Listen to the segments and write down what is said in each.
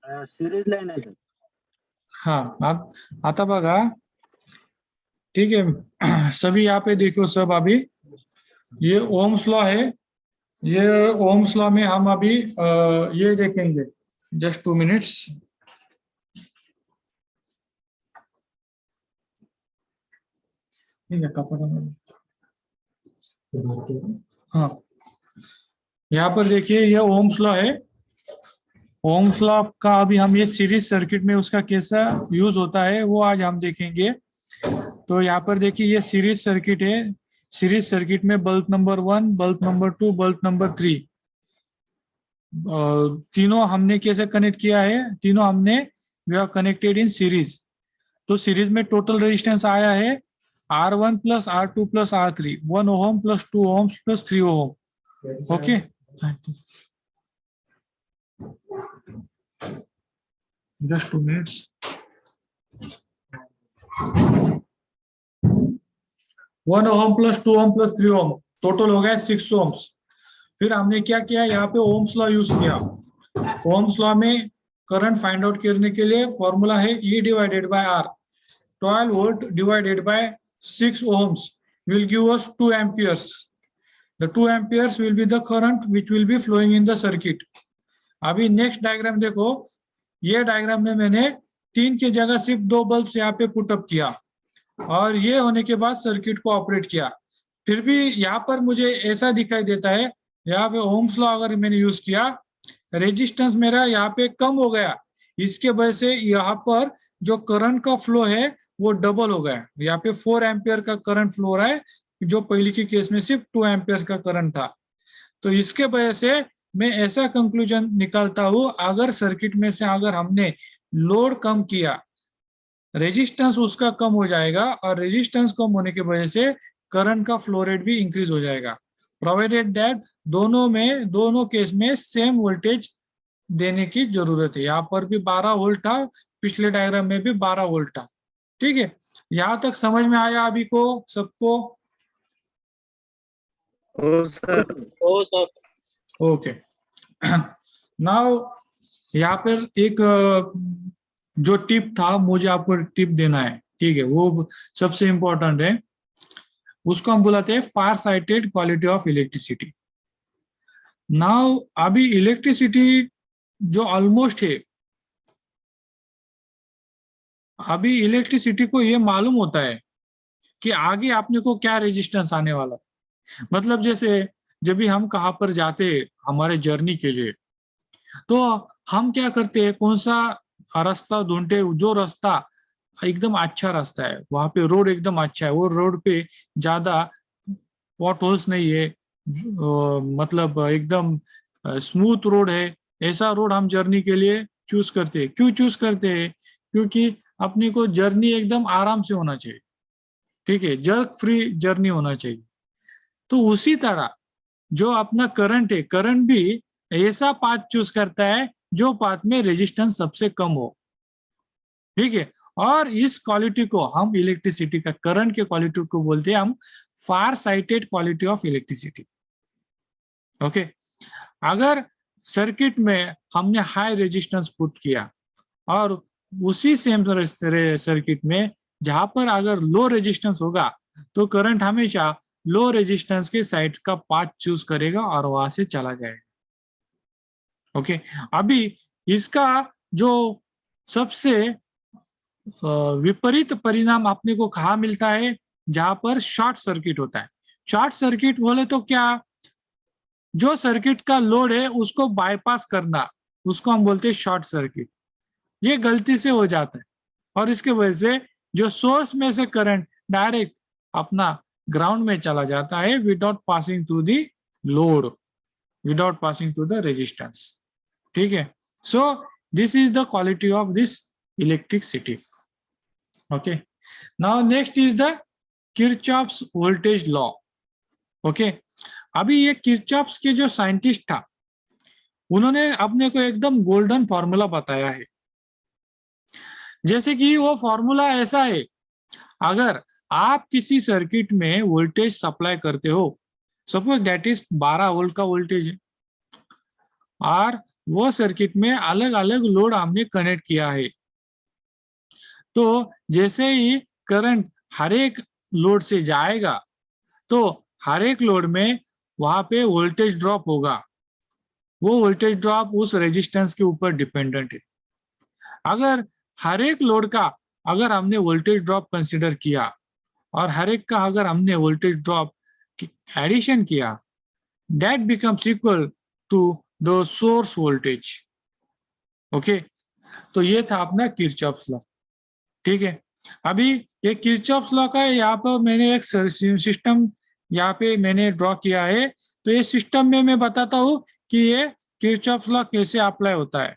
Series line आहे ते. हाँ आता बघा, ठीक है। सभी यहाँ पे देखो, सब अभी ये ओम्स लॉ है। ये ओम्स लॉ में हम अभी ये देखेंगे, जस्ट 2 मिनट्स। ठीक है, कपड़ा में, हाँ यहाँ पर देखिए, ये ओम्स लॉ है। ओम्स लॉ का अभी हम ये सीरीज सर्किट में उसका कैसा यूज होता है वो आज हम देखेंगे। तो यहाँ पर देखिए, ये सीरीज सर्किट है। सीरीज सर्किट में bulb number 1, bulb number 2, bulb number 3, तीनों हमने कैसे कनेक्ट किया है? तीनों हमने we are connected in series. तो सीरीज में टोटल रेजिस्टेंस आया है R1 plus R2 plus R3, 1 ohm plus 2 ohm plus 3 ohm. Okay, just 2 minutes. 1 ohm plus 2 ohm plus 3 ohm, total हो गया 6 ओम्स। फिर हमने क्या किया, यहाँ पे ओम्स लॉ यूज किया। ओम्स लॉ में करंट फाइंड आउट करने के लिए फॉर्मूला है E divided by R। 12 volt divided by 6 ohms will give us 2 amperes. The 2 amperes will be the current which will be flowing in the circuit. अभी next diagram देखो, ये diagram में मैंने 3 की जगह सिर्फ 2 बल्ब यहाँ पे पुटअप किया और ये होने के बाद सर्किट को ऑपरेट किया। फिर भी यहाँ पर मुझे ऐसा दिखाई देता है, यहाँ पे ओम्स लॉ अगर मैंने यूज किया, रेजिस्टेंस मेरा यहाँ पे कम हो गया। इसके वजह से यहाँ पर जो करंट का फ्लो है वो डबल हो गया। यहाँ पे 4 एम्पियर का करंट फ्लो हो रहा है, जो पहले की केस में सिर्फ 2 एम्पियर का करंट था। तो इसके वजह से मैं ऐसा कंक्लूजन निकालता हूं, अगर सर्किट में से अगर हमने लोड कम किया, रेजिस्टेंस उसका कम हो जाएगा और रेजिस्टेंस कम होने की वजह से करंट का फ्लो रेट भी इंक्रीज हो जाएगा, प्रोवाइडेड दैट दोनों केस में सेम वोल्टेज देने की जरूरत है। यहाँ पर भी 12 वोल्ट था, पिछले डायग्राम में भी 12 वोल्ट था। ठीक है, यहाँ तक समझ में आया अभी को सबको? हो सर। ओके, नाउ यहाँ पर एक जो टिप था, मुझे आपको टिप देना है, ठीक है, वो सबसे इंपॉर्टेंट है। उसको हम बुलाते हैं far sighted quality of electricity. Now अभी इलेक्ट्रिसिटी जो ऑलमोस्ट है, अभी इलेक्ट्रिसिटी को ये मालूम होता है कि आगे आपने को क्या रेजिस्टेंस आने वाला है। मतलब जैसे जब भी हम कहाँ पर जाते हैं हमारे जर्नी के लिए, तो हम क्या करते हैं, कौन सा रास्ता ढूंढते, जो रास्ता एकदम अच्छा रास्ता है, वहां पे रोड एकदम अच्छा है, वो रोड पे ज्यादा पॉट होल्स नहीं है, मतलब एकदम स्मूथ रोड है, ऐसा रोड हम जर्नी के लिए चूज करते हैं। क्यों चूज करते हैं? क्योंकि अपनी को जर्नी एकदम आराम से होना चाहिए, ठीक है, जर्क फ्री जर्नी होना चाहिए। तो उसी तरह जो अपना करंट है, करंट भी ऐसा पाथ चूज करता है जो पाथ में रेजिस्टेंस सबसे कम हो, ठीक है। और इस क्वालिटी को हम इलेक्ट्रिसिटी का, करंट के क्वालिटी को बोलते हैं हम far sighted quality of electricity. Okay, अगर सर्किट में हमने हाई रेजिस्टेंस पुट किया और उसी सेम सर्किट में जहां पर अगर लो रेजिस्टेंस होगा, तो करंट हमेशा लो रेजिस्टेंस के साइड का पाथ चूज करेगा और वहां से चला जाएगा। ओके, अभी इसका जो सबसे विपरीत परिणाम अपने को कहाँ मिलता है, जहां पर शॉर्ट सर्किट होता है। शॉर्ट सर्किट बोले तो क्या, जो सर्किट का लोड है उसको बाईपास करना, उसको हम बोलते हैं शॉर्ट सर्किट। ये गलती से हो जाता है और इसके वजह से जो सोर्स में से करंट डायरेक्ट अपना ग्राउंड में चला जाता है without passing through the load, without passing through the resistance. ठीक है, so this is the quality of this electricity. Okay, now next is the Kirchhoff's voltage law. Okay, अभी ये किरचॉफ्स के जो साइंटिस्ट था, उन्होंने अपने को एकदम गोल्डन फॉर्मूला बताया है। जैसे कि वो फॉर्मूला ऐसा है, अगर आप किसी सर्किट में वोल्टेज सप्लाई करते हो, सपोज दैट इज 12 वोल्ट का वोल्टेज है, और वो सर्किट में अलग अलग लोड हमने कनेक्ट किया है। तो जैसे ही करंट हर एक लोड से जाएगा तो हर एक लोड में वहां पे वोल्टेज ड्रॉप होगा। वो वोल्टेज ड्रॉप उस रेजिस्टेंस के ऊपर डिपेंडेंट है। अगर हर एक लोड का अगर हमने वोल्टेज ड्रॉप कंसीडर किया और हर एक का अगर हमने वोल्टेज ड्रॉप एडिशन किया, that becomes equal to the source voltage. Okay, तो ये था अपना किरचॉफ्स लॉ। ठीक है, अभी ये किरचॉफ्स लॉ का यहाँ पर मैंने एक सिस्टम यहाँ पे मैंने ड्रॉ किया है। तो ये सिस्टम में मैं बताता हूँ कि ये किरचॉफ्स लॉ कैसे अप्लाई होता है।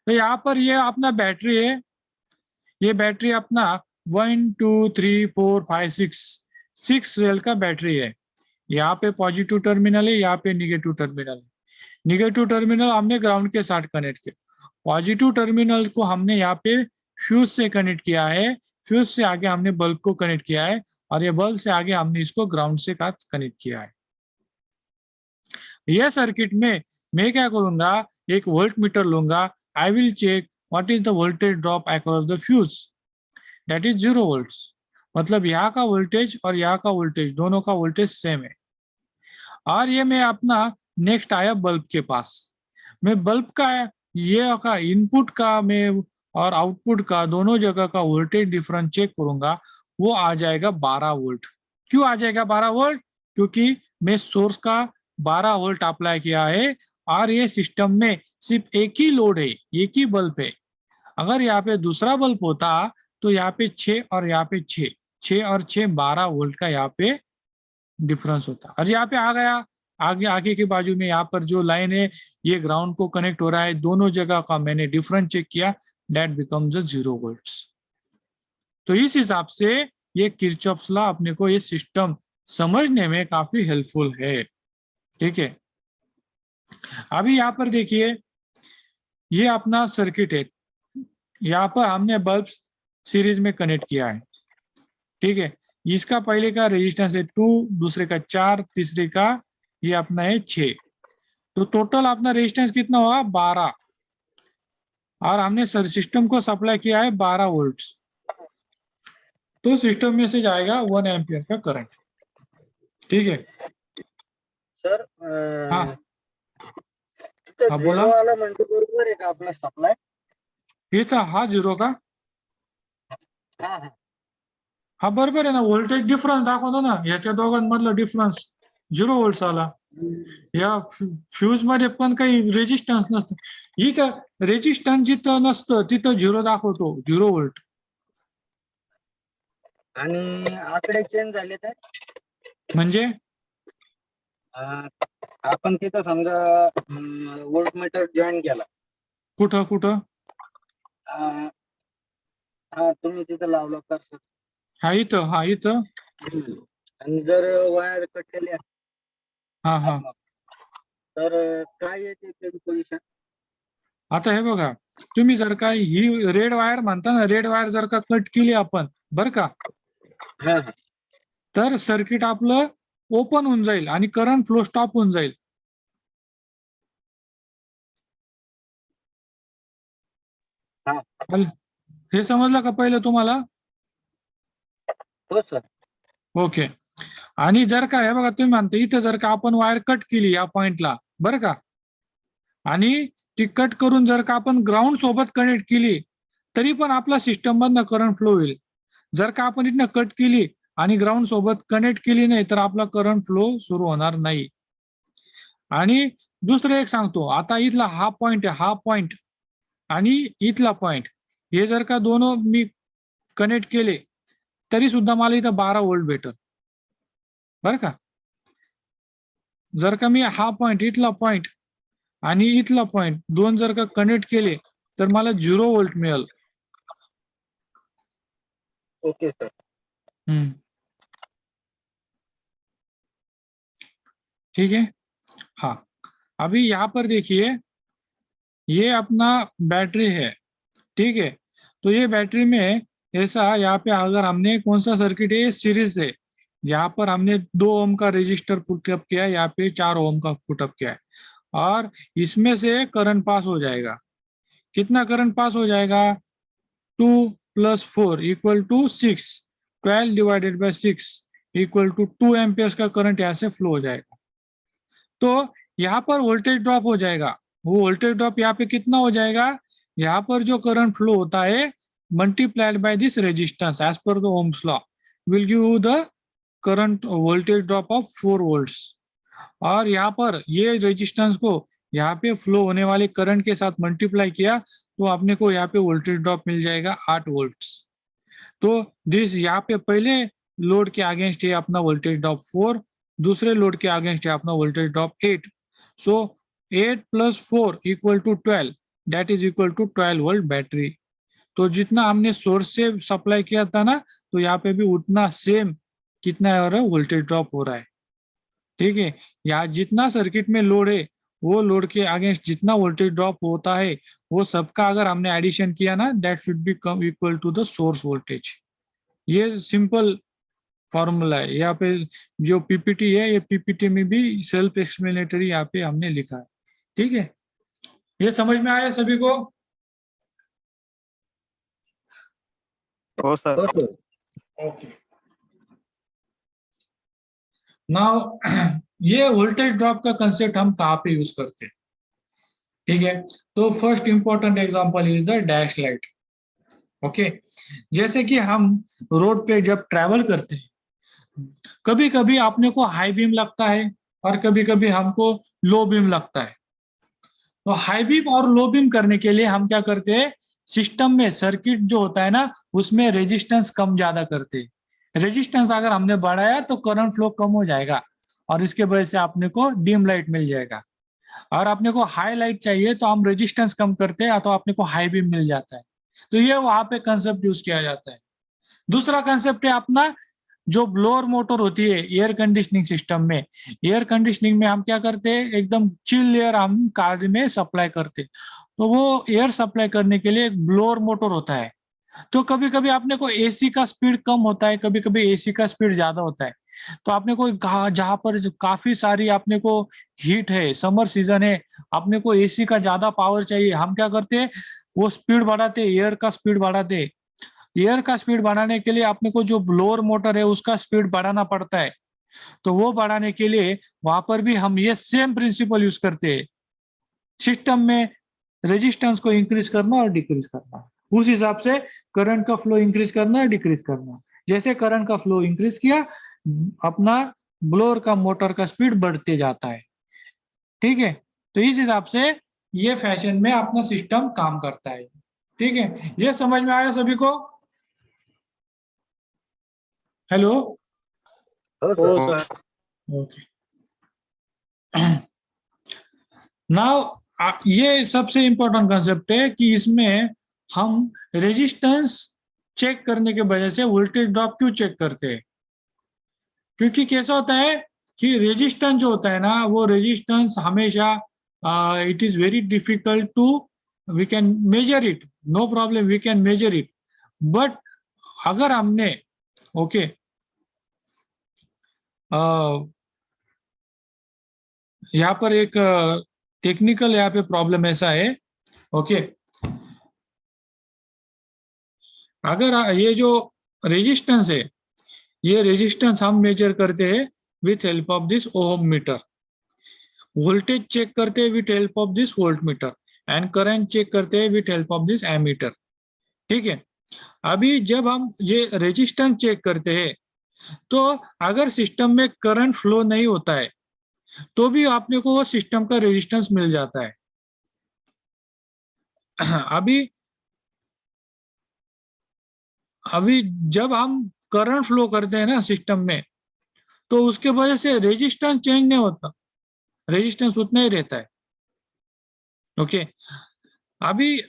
तो यहाँ पर ये अपना बैटरी है, ये बैटरी अपना 1 2 3 4 5 6 सेल का बैटरी है। यहाँ पे पॉजिटिव टर्मिनल है, यहाँ पे निगेटिव टर्मिनल है। निगेटिव टर्मिनल हमने ग्राउंड के साथ कनेक्ट किया, पॉजिटिव टर्मिनल को हमने यहाँ पे फ्यूज से कनेक्ट किया है, फ्यूज से आगे हमने बल्ब को कनेक्ट किया है और ये बल्ब से आगे हमने इसको ग्राउंड से कनेक्ट किया है। यह सर्किट में मैं क्या करूंगा, एक वोल्ट मीटर लूंगा। I will check what is the voltage drop across the fuse, that is 0 volts. मतलब यहाँ का वोल्टेज और यहाँ का वोल्टेज दोनों का वोल्टेज सेम है। और ये मैं अपना नेक्स्ट आया बल्ब के पास, मैं बल्ब का ये का इनपुट का मैं और आउटपुट का दोनों जगह का वोल्टेज डिफरेंस चेक करूंगा, वो आ जाएगा 12 वोल्ट। क्यों आ जाएगा 12 वोल्ट? क्योंकि मैं सोर्स का 12 वोल्ट अप्लाई किया है और ये सिस्टम में सिर्फ एक ही लोड है, एक ही बल्ब है। अगर यहाँ पे दूसरा बल्ब होता तो यहाँ पे 6 और यहाँ पे 6 और 6 12 वोल्ट का यहाँ पे डिफरेंस होता। और यहाँ पे आ गया आगे आगे के बाजू में यहाँ पर जो लाइन है ये ग्राउंड को कनेक्ट हो रहा है, दोनों जगह का मैंने डिफरेंस चेक किया, दैट बिकम्स 0 वोल्ट्स। तो इस हिसाब से ये किरचॉफ्स लॉ अपने को ये सिस्टम समझने में काफी हेल्पफुल है। ठीक है, अभी यहाँ पर देखिए ये अपना सर्किट है, यहाँ पर हमने बल्ब सीरीज में कनेक्ट किया है। ठीक है, इसका पहले का रेजिस्टेंस है 2, दूसरे का 4, तीसरे का ये अपना है 6। तो टोटल अपना रेजिस्टेंस कितना होगा 12 और हमने सिस्टम को सप्लाई किया है 12 वोल्ट। तो सिस्टम में से जाएगा 1 एम्पियर का करंट। ठीक है सर हाँ तिथं बोला। झिरो आला म्हणजे बरोबर आहे का आपला सप्लाय? इथं हा 0 का? हा हा हा बरोबर आहे ना, व्होल्टेज डिफरन्स दाखवतो ना, याच्या दोघांमधला डिफरन्स 0 वोल्ट आला। या फ्यूज मध्ये पण काही रेजिस्टन्स नसतं, इथं रेजिस्टन्स जिथं नसतं तिथं 0 दाखवतो, 0 वोल्ट। आणि आकडे चेंज झाले तर म्हणजे आपण तिथं समजा वोल्ट मीटर जॉईन केला, कुठं कुठं? हा तुम्ही तिथं लावलं तर सर, हा इथं आणि जर वायर कट केली हा हा तर काय येते त्याची पोझिशन? आता हे बघा, तुम्ही जर का ही रेड वायर म्हणता ना, रेड वायर जर का कट केली आपण बर का, हा तर सर्किट आपलं ओपन होऊन जाईल आणि करंट फ्लो स्टॉप होऊन जाईल। हे समजलं का पहिलं तुम्हाला? हो सर। ओके, आणि जर का हे बघा तुम्ही म्हणता इथं जर का आपण वायर कट केली या पॉइंटला बरं का, आणि ती कट करून जर का आपण ग्राउंड सोबत कनेक्ट केली तरी पण आपला सिस्टम मधनं करंट फ्लो होईल। जर का आपण इथनं कट केली आणि ग्राउंड सोबत कनेक्ट केली नाही तर आपला करंट फ्लो सुरू होणार नाही। आणि दुसरं एक सांगतो, आता इथला हा पॉइंट आहे, हा पॉइंट आणि इथला पॉइंट, हे जर का दोन मी कनेक्ट केले तरी सुद्धा मला इथं 12 वोल्ट भेटल बरं का। जर का मी हा पॉइंट, इथला पॉइंट आणि इथला पॉइंट दोन जर का कनेक्ट केले तर मला 0 वोल्ट मिळेल। Okay sir. ठीक है हाँ, अभी यहाँ पर देखिए ये अपना बैटरी है। ठीक है, तो ये बैटरी में ऐसा यहाँ पे अगर हमने कौन सा सर्किट है, सीरीज है, यहाँ पर हमने 2 ओम का रेजिस्टर पुटअप किया है, यहाँ पे 4 ओम का पुटअप किया है और इसमें से करंट पास हो जाएगा। कितना करंट पास हो जाएगा? 2 + 4 = 6। 12 डिवाइडेड बाय 6 = 2 एम्पियर्स का करंट यहाँ से फ्लो हो जाएगा। तो यहाँ पर वोल्टेज ड्रॉप हो जाएगा। वो वोल्टेज ड्रॉप यहाँ पे कितना हो जाएगा? यहाँ पर जो करंट फ्लो होता है multiplied by this resistance as per the Ohm's law will give you the current voltage drop of 4 volts. और यहाँ पर ये रेजिस्टेंस को यहाँ पे फ्लो होने वाले करंट के साथ मल्टीप्लाई किया तो आपने को यहाँ पे वोल्टेज ड्रॉप मिल जाएगा 8 वोल्ट्स। तो दिस यहाँ पे पहले लोड के अगेंस्ट है अपना वोल्टेज ड्रॉप 4, दूसरे लोड के अगेंस्ट है अपना voltage drop 8। So 8 + 4 = 12, that is equal to 12 volt battery. तो जितना हमने सोर्स से सप्लाई किया था ना, तो यहाँ पे भी उतना सेम कितना हो रहा है वोल्टेज ड्रॉप हो रहा है। ठीक है, यहाँ जितना सर्किट में लोड है वो लोड के अगेंस्ट जितना वोल्टेज ड्रॉप होता है वो सबका अगर हमने एडिशन किया ना, that should be come equal to the source voltage. ये सिंपल फॉर्मूला है। यहाँ पे जो पीपीटी है, ये पीपीटी में भी सेल्फ एक्सप्लेनेटरी यहाँ पे हमने लिखा है। ठीक है, ये समझ में आया सभी को? हो सर। ओके, नाउ ये वोल्टेज ड्रॉप का कंसेप्ट हम कहाँ पे यूज करते हैं? ठीक है, तो first important example is the dash light. Okay, जैसे कि हम रोड पे जब ट्रैवल करते हैं, कभी कभी आपने को हाई बीम लगता है और कभी कभी हमको लो बीम लगता है। तो हाई बीम और लो बीम करने के लिए हम क्या करते हैं? सिस्टम में सर्किट जो होता है ना, उसमें रेजिस्टेंस कम ज्यादा करते हैं। रेजिस्टेंस अगर हमने बढ़ाया तो करंट फ्लो कम हो जाएगा और इसके वजह से आपने को डिम लाइट मिल जाएगा। और आपने को हाई लाइट चाहिए तो हम रेजिस्टेंस कम करते हैं तो आपने को हाई बीम मिल जाता है। तो ये वहां पे कंसेप्ट यूज किया जाता है। दूसरा कंसेप्ट है अपना जो ब्लोअर मोटर होती है एयर कंडीशनिंग सिस्टम में। एयर कंडीशनिंग में हम क्या करते हैं? एकदम चिल एयर हम कार में सप्लाई करते हैं। तो वो एयर सप्लाई करने के लिए एक ब्लोअर मोटर होता है। तो कभी कभी आपने को एसी का स्पीड कम होता है, कभी कभी एसी का स्पीड ज्यादा होता है। तो आपने को जहां पर काफी सारी आपने को हीट है, समर सीजन है, आपने को एसी का ज्यादा पावर चाहिए, हम क्या करते हैं? वो स्पीड बढ़ाते, एयर का स्पीड बढ़ाते। एयर का स्पीड बढ़ाने के लिए आपने को जो ब्लोअर मोटर है उसका स्पीड बढ़ाना पड़ता है। तो वो बढ़ाने के लिए वहां पर भी हम ये सेम प्रिंसिपल यूज करते हैं। सिस्टम में रेजिस्टेंस को इंक्रीज करना और डिक्रीज करना, उस हिसाब से करंट का फ्लो इंक्रीज करना और डिक्रीज करना। जैसे करंट का फ्लो इंक्रीज किया, अपना ब्लोअर का मोटर का स्पीड बढ़ते जाता है। ठीक है, तो इस हिसाब से ये फैशन में अपना सिस्टम काम करता है। ठीक है, ये समझ में आया सभी को? हेलो, हो सर। ओके। नाउ ये सबसे इंपॉर्टेंट कंसेप्ट है कि इसमें हम रेजिस्टेंस चेक करने के वजह से वोल्टेज ड्रॉप क्यों चेक करते हैं? क्योंकि कैसा होता है कि रेजिस्टेंस जो होता है ना, वो रेजिस्टेंस हमेशा it is very difficult to, we can measure it, no problem, we can measure it. But अगर हमने ओके यहाँ पर एक टेक्निकल यहाँ पे प्रॉब्लम ऐसा है। ओके, अगर ये जो रेजिस्टेंस है, ये रेजिस्टेंस हम मेजर करते हैं with help of this ohm meter. Voltage check करते हैं with help of this volt meter and current check करते हैं with help of this ammeter. ठीक है, अभी जब हम ये रेजिस्टेंस चेक करते हैं तो अगर सिस्टम में करंट फ्लो नहीं होता है तो भी आपने को वो सिस्टम का रेजिस्टेंस मिल जाता है। अभी अभी जब हम करंट फ्लो करते हैं ना सिस्टम में, तो उसके वजह से रेजिस्टेंस चेंज नहीं होता, रेजिस्टेंस उतना ही रहता है। ओके, अभी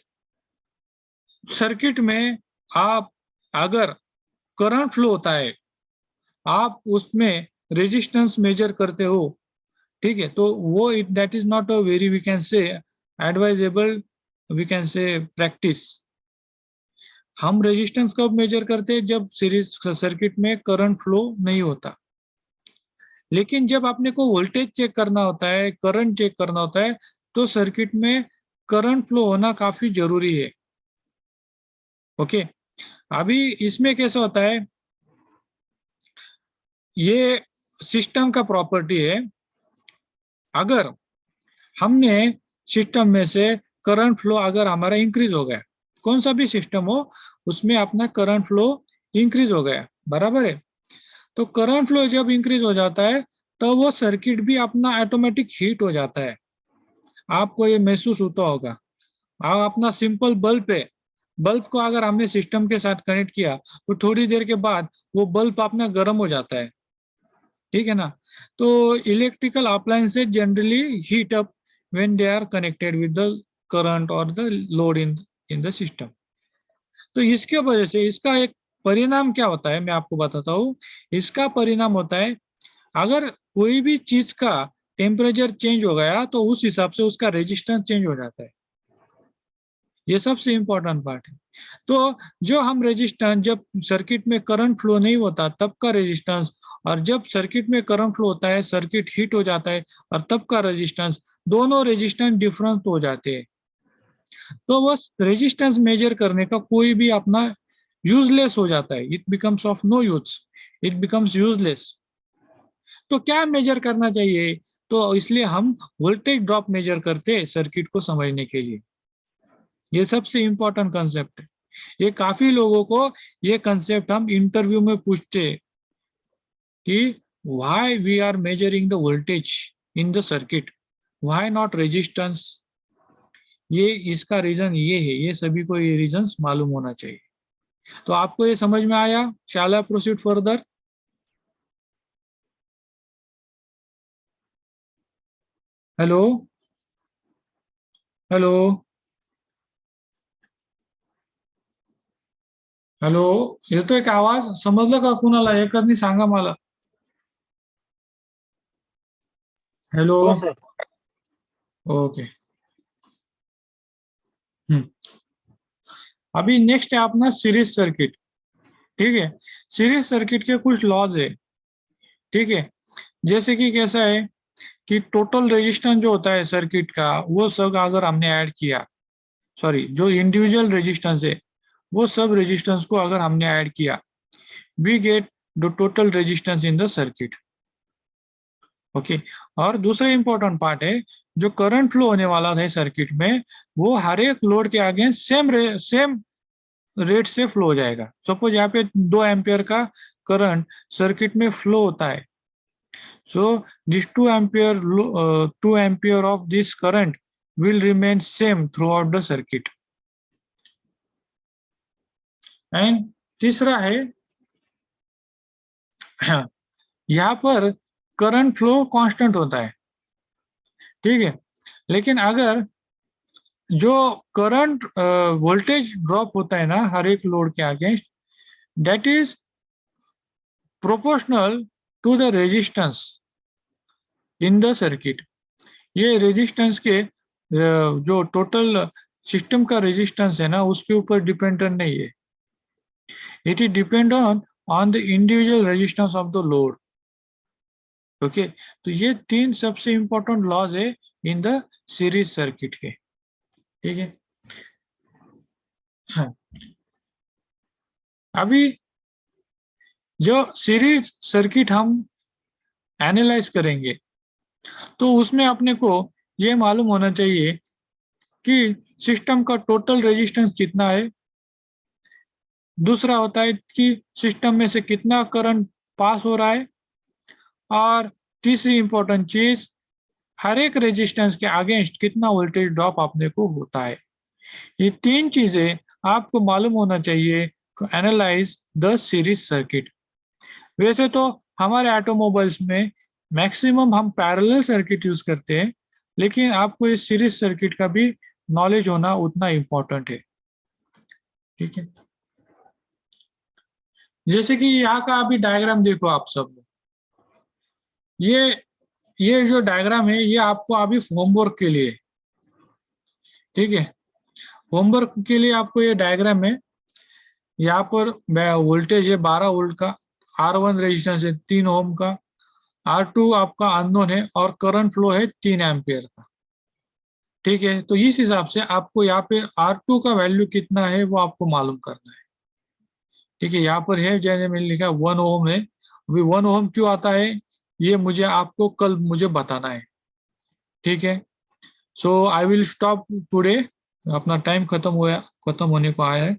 सर्किट में आप अगर करंट फ्लो होता है, आप उसमें रेजिस्टेंस मेजर करते हो, ठीक है, तो वो that is not a very we can say advisable, we can say practice. हम रेजिस्टेंस कब मेजर करते हैं? जब सीरीज सर्किट में करंट फ्लो नहीं होता। लेकिन जब आपने को वोल्टेज चेक करना होता है, करंट चेक करना होता है, तो सर्किट में करंट फ्लो होना काफी जरूरी है। ओके, अभी इसमें कैसा होता है, ये सिस्टम का प्रॉपर्टी है। अगर हमने सिस्टम में से करंट फ्लो अगर हमारा इंक्रीज हो गया, कौन सा भी सिस्टम हो उसमें अपना करंट फ्लो इंक्रीज हो गया, बराबर है, तो करंट फ्लो जब इंक्रीज हो जाता है तो वो सर्किट भी अपना ऑटोमेटिक हीट हो जाता है। आपको ये महसूस होता होगा। आप अपना सिंपल बल्ब है, बल्ब को अगर हमने सिस्टम के साथ कनेक्ट किया तो थोड़ी देर के बाद वो बल्ब अपना गर्म हो जाता है, ठीक है ना। तो electrical appliances generally heat up when they are connected with the current और the load in the system. तो इसके वजह से इसका एक परिणाम क्या होता है मैं आपको बताता हूँ। इसका परिणाम होता है, अगर कोई भी चीज का टेम्परेचर चेंज हो गया तो उस हिसाब से उसका रेजिस्टेंस चेंज हो जाता है। ये सबसे इंपॉर्टेंट पार्ट है। तो जो हम रेजिस्टेंस, जब सर्किट में करंट फ्लो नहीं होता तब का रेजिस्टेंस, और जब सर्किट में करंट फ्लो होता है सर्किट हीट हो जाता है और तब का रेजिस्टेंस, दोनों रेजिस्टेंस डिफरेंट हो जाते हैं। तो वो रेजिस्टेंस मेजर करने का कोई भी अपना यूजलेस हो जाता है, it becomes of no use, it becomes useless. तो क्या मेजर करना चाहिए, तो इसलिए हम वोल्टेज ड्रॉप मेजर करते हैं सर्किट को समझने के लिए। ये सबसे इंपॉर्टेंट कंसेप्ट है। ये काफी लोगों को ये कंसेप्ट हम इंटरव्यू में पूछते हैं कि why we are measuring the voltage in the circuit, why not resistance. ये इसका रीजन ये है, ये सभी को ये रीजंस मालूम होना चाहिए। तो आपको ये समझ में आया? Shall I proceed further? Hello hello hello, येतोय का आवाज? समजलं का कुणाला? एकानी सांगा मला. हेलो, हो सर. ओके. अभी नेक्स्ट है अपना सीरीज सर्किट, ठीक है। सीरीज सर्किट के कुछ लॉज है, ठीक है। जैसे कि कैसा है कि टोटल रेजिस्टेंस जो होता है सर्किट का, वो सब अगर हमने ऐड किया, सॉरी जो इंडिविजुअल रेजिस्टेंस है वो सब रेजिस्टेंस को अगर हमने ऐड किया, we get the total resistance in the circuit. Okay, और दूसरा इंपॉर्टेंट पार्ट है, जो करंट फ्लो होने वाला है सर्किट में, वो हर एक लोड के आगे सेम रेट से फ्लो हो जाएगा। सपोज यहाँ पे 2 एम्पियर का करंट सर्किट में फ्लो होता है, so this 2 ampere of this current will remain same throughout the circuit. And तीसरा है, यहाँ पर करंट फ्लो कांस्टेंट होता है, ठीक है। लेकिन अगर जो करंट वोल्टेज ड्रॉप होता है ना हर एक लोड के against, that is proportional to the resistance in the circuit. ये रेजिस्टेंस के जो टोटल सिस्टम का रेजिस्टेंस है ना उसके ऊपर डिपेंडेंट नहीं है, it is depend on the individual resistance of the load. Okay, तो ये 3 सबसे इंपॉर्टेंट लॉज है इन द सीरीज सर्किट के, ठीक है। हाँ, अभी जो सीरीज सर्किट हम एनालाइज करेंगे तो उसमें अपने को ये मालूम होना चाहिए कि सिस्टम का टोटल रेजिस्टेंस कितना है, दूसरा होता है कि सिस्टम में से कितना करंट पास हो रहा है, और तीसरी इंपॉर्टेंट चीज, हर एक रेजिस्टेंस के अगेंस्ट कितना वोल्टेज ड्रॉप अपने को होता है। ये 3 चीजें आपको मालूम होना चाहिए to analyse the series circuit. वैसे तो हमारे ऑटोमोबाइल्स में मैक्सिमम हम पैरेलल सर्किट यूज करते हैं, लेकिन आपको इस सीरीज सर्किट का भी नॉलेज होना उतना इम्पोर्टेंट है, ठीक है। जैसे कि यहाँ का अभी डायग्राम देखो आप सब, ये जो डायग्राम है ये आपको अभी होमवर्क के लिए, ठीक है। होमवर्क के लिए आपको ये डायग्राम है, यहाँ पर वोल्टेज है 12 वोल्ट का, R1 रेजिस्टेंस है 3 ओम का, R2 आपका अननोन है और करंट फ्लो है 3 एम्पियर का। ठीक है, तो इस हिसाब से आपको यहाँ पे R2 का वैल्यू कितना है वो आपको मालूम करना है। ठीक है, यहाँ पर है जैसे मैंने लिखा 1 ओम है। अभी 1 ओम क्यों आता है ये मुझे आपको कल मुझे बताना है। ठीक है, सो आई विल स्टॉप टुडे, अपना टाइम खत्म होने को आया है।